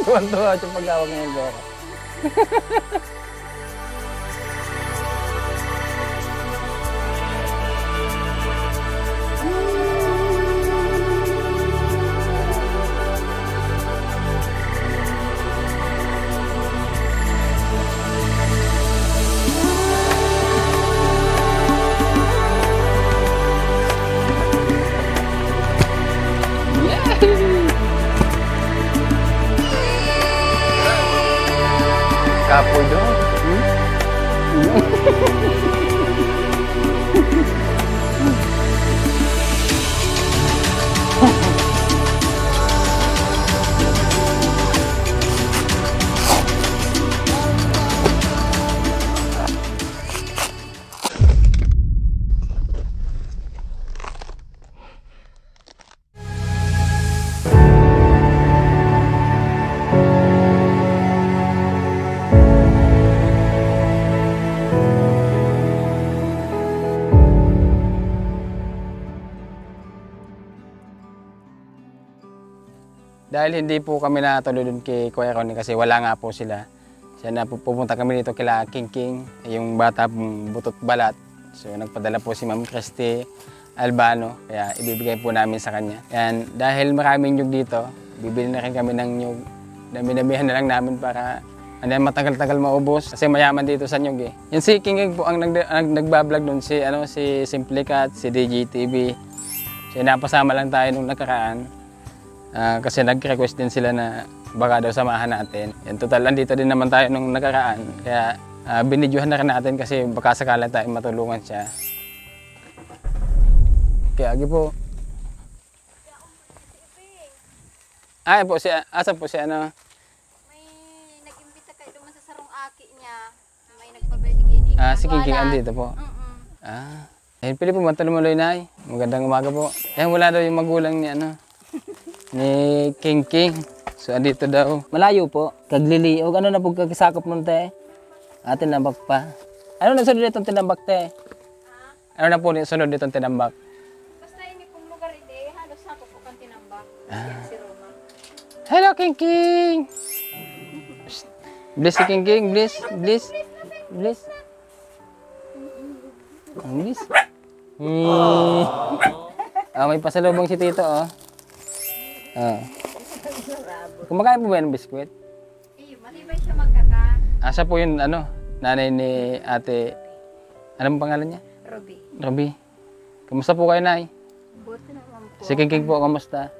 Tuwan-tuwa siya pag-awag niya yung pera. Kapoy doon. Dahil hindi po kami natuloy doon kay Kuya Ronnie kasi wala nga po sila. Siya na pupunta kami dito kila King King, yung bata pong butot balat. So nagpadala po si Ma'am Christy Albano, kaya ibibigay po namin sa kanya. Yan, dahil maraming nyug dito, bibili na rin kami ng nyug. Dami-damihan na lang namin para matagal-tagal maubos kasi mayaman dito sa nyug eh. Yan si King King po ang nagbablog doon, si Simple Cat, si DJTV. So napasama lang tayo nung nakaraan. Kasi nag-request din sila na baka daw samahan natin. Yan, total, andito din naman tayo nung nakaraan. Kaya binidyohan na rin natin kasi baka sakala tayo matulungan siya. Kaya agi po. Ay po, asa po si ano? May nag-imbita kayo duman sa sarong aki niya. May nagpa-birthday ni Si King King andito po. Ayun, pili po matulumuloy na ay. Magandang umaga po. Yan, wala daw yung magulang ni ni King King. So, andito daw. Malayo po. Kagliliog. Ano na po kagisakop mo, te? Atin nambak pa. Ano na sunod ditong tinambak, te? Ano na po sunod ditong tinambak? Basta ini pong lugar hindi. Halos sakop po kang tinambak. Si Roma. Hello, King King! Bless si King King. Bless. Bless. Bless. Bless. May pasalubong si Tito, oh. Kumakain po ba ng biskwit? Matibay siya magkaka. Asa po yun, nanay ni ate, anong pangalan niya? Ruby. Ruby. Kamusta po kayo, nay? Mabuti naman po. Si King King po, kamusta?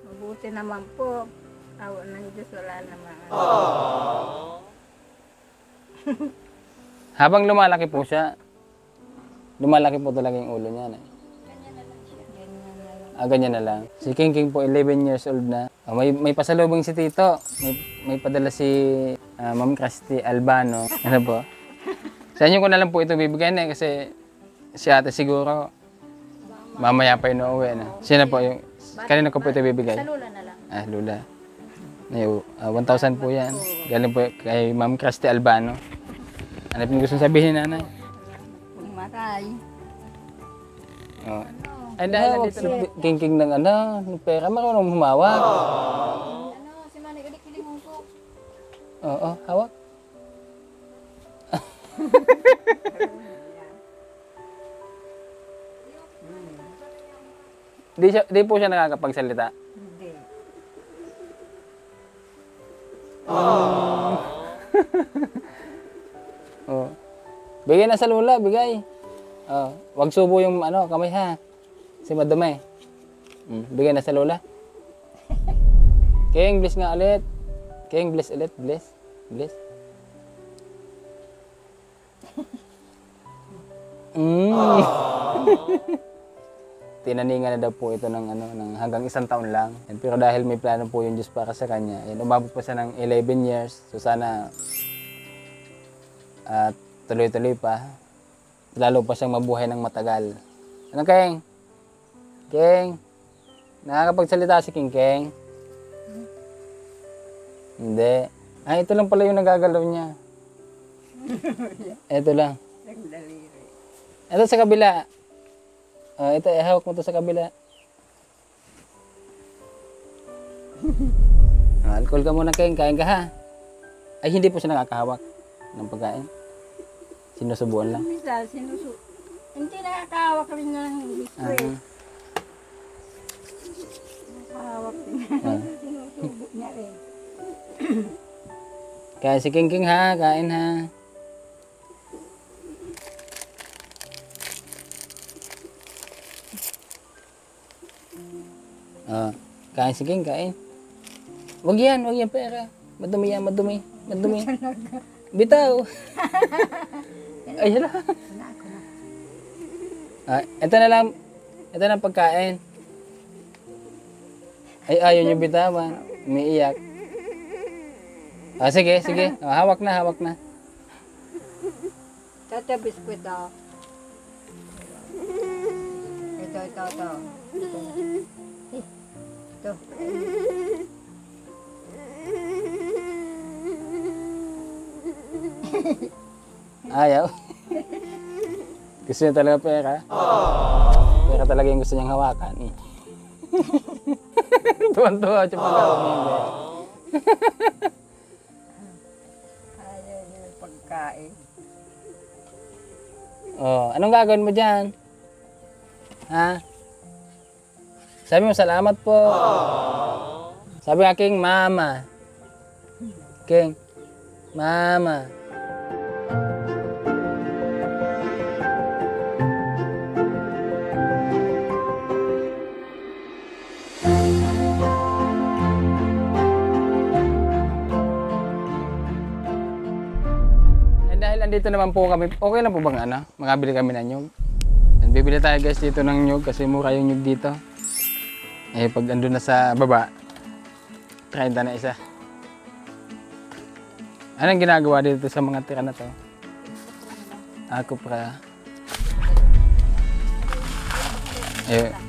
Mabuti naman po. Awa ng Diyos, wala naman. Habang lumalaki po siya, lumalaki po talaga yung ulo niya, nay. Ganyan na lang. Si King King po, 11 years old na. May pasalubong si Tito. May padala si Ma'am Christy Albano. Ano po? Sa inyo ko na lang po ito bibigyan kasi si ate siguro mamaya pa inuuwi. Sino po yung... Kanina ko po ito bibigay? Sa Lula na lang. Lula. 1,000 po yan. Galing po kay Ma'am Christy Albano. Ano po gusto sabihin, nanay? Maray. Ay, dahil nandito si King King ng ng pera, marunong humawak. Si Manay ulit-ulit mong po. Oo, hawak. Di po siya nakakapagsalita. Hindi. Bigay na sa lula, bigay. Wag subo yung kamay ha. Si madamay. Bigay na sa lola. King, bless nga ulit. King, bless ulit. Bless. Bless. Tinaningan na daw po ito ng hanggang 1 taon lang. Pero dahil may plano po yung Diyos para sa kanya, umabot pa siya ng 11 years. So sana tuloy-tuloy pa. Lalo pa siyang mabuhay ng matagal. Ano, King? King? Nakakapagsalita si King King? Hindi. Ito lang pala yung nagagalaw niya. Ito lang. Ito sa kabila. Ito, ihawak mo to sa kabila. Alcohol ka muna, King. Kain ka, ha? Ay, hindi po siya nakakahawak ng pagkain. Sinusubuan lang. Minsan, hindi nakakahawak rin ng biskwit. Nakakahawak din. Sinusubo niya rin. Kain si King King, ha? Kain, ha? Kain si King, kain. Wag yan pera. Madumi yan, madumi. Bitaw. Ay, hala. Ito na lang. Ito na pagkain. Ay, ayaw niyo bitawan. Umiiyak. Sige. Hawak na. Ito, biskwit daw. Ito. Ito. Ayaw. Gusto niya talaga pera. Pera talaga yung gusto niyang hawakan. Tuwan-tuwa siya pag hindi. Ayaw niya yung pagkain. Anong gagawin mo dyan? Ha? Sabi mo, salamat po. Sabi nga, King, mama. King, mama. Dahil andito naman po kami, okay lang po bang makabili kami ng nyug? And bibili tayo guys dito ng nyug kasi mura yung nyug dito. Eh pag andun na sa baba, 30 na isa. Anong ginagawa dito sa mga tira na to? Ako para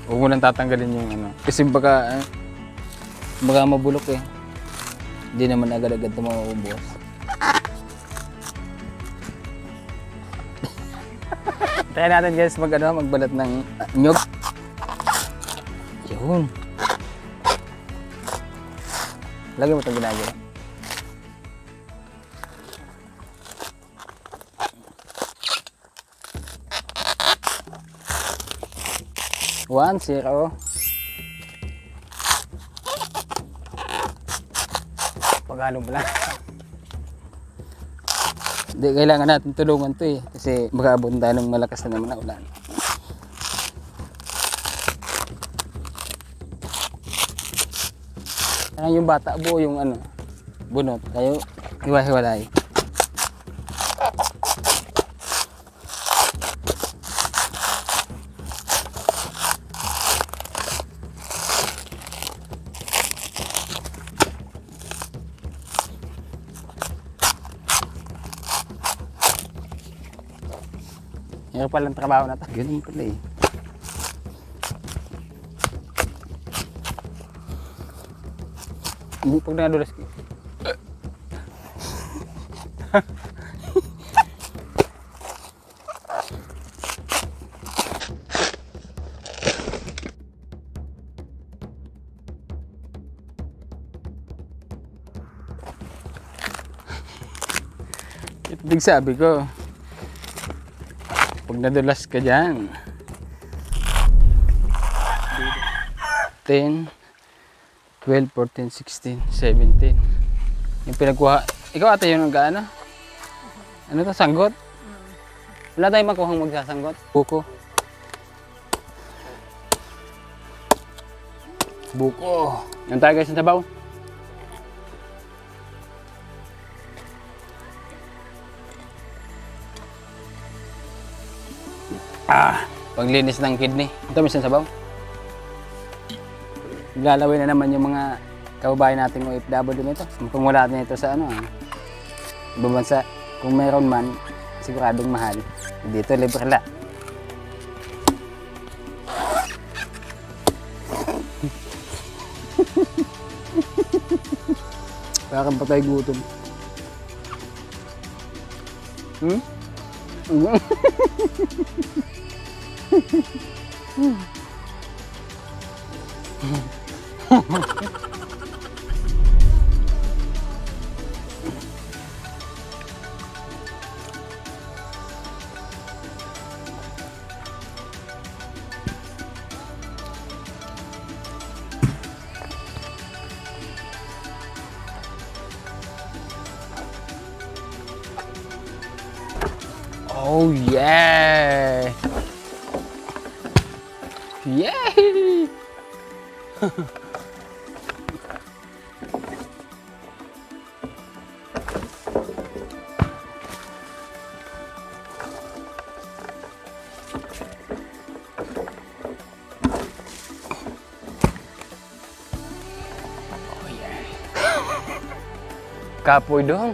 huwag mo nang tatanggalin yung kasi baka mabulok eh. Hindi naman agad-agad ito mauubos. Try natin guys magbalat ng nyug. Yun. Lagyan mo itong ginagawa. One, 0. Paghalo mo lang. Hindi, kailangan natin tulungan to eh. Kasi baka abot tayo ng malakas na naman na ulan. Kaya yung bata buo yung bunot. Kayo hiwa-hiwalay. Yung palang trabaho na ito. Ganun pala eh. Hindi pag nadulas ko. Ito din sabi ko. Pag nadulas ka dyan. 10, 12, 14, 16, 17. Yung pinagkuha. Ikaw ata yun ang gaano? Ano to? Sanggot? Wala tayong makuhang magsasanggot. Buko. Buko. Yan tayo guys sa sabaw. Paglinis ng kidney. Ito minsan sabaw. Lalawin na naman yung mga kababayan nating OFW nito. Kung wala natin ito sa ibang bansa, kung mayroon man, siguradong mahal. Dito libre lang. Parang patay gutom. Oh yeah! Yay! Kapoy dong.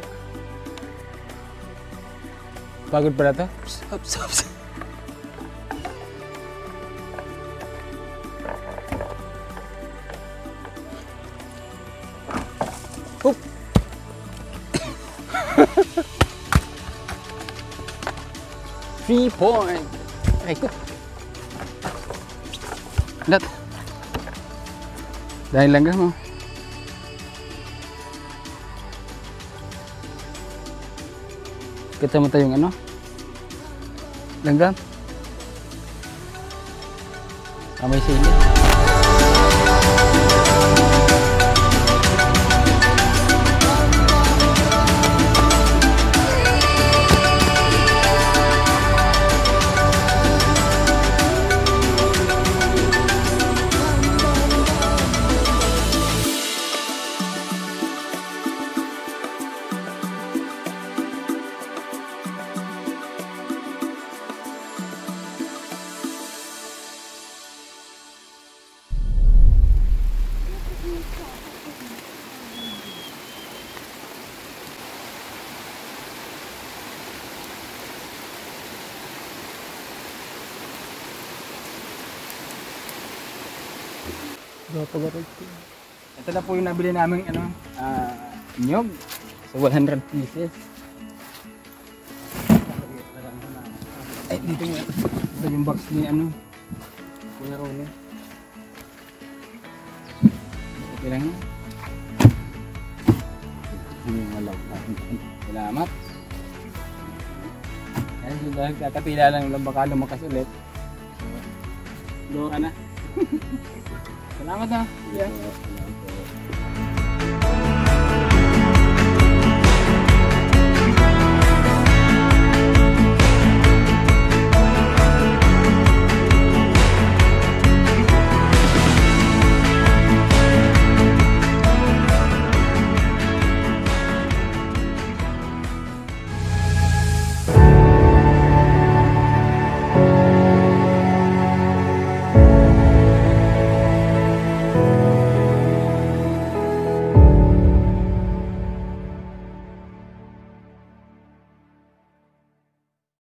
Pagod pala to. Stop. Hup. 3 point. Aray ko. Dat. Dahil lang mo. Kita mo tayong ano? Langgam? May sili. Ito na po yung nabili namin nyog. So 100 pieces. Ay, dito nga. Ito yung box ni Kuya Ronnie. Okay lang yan. Salamat. Kaya dahil kakapila lang baka lumakas ulit. Doon ka na. Salamat na. Yeah.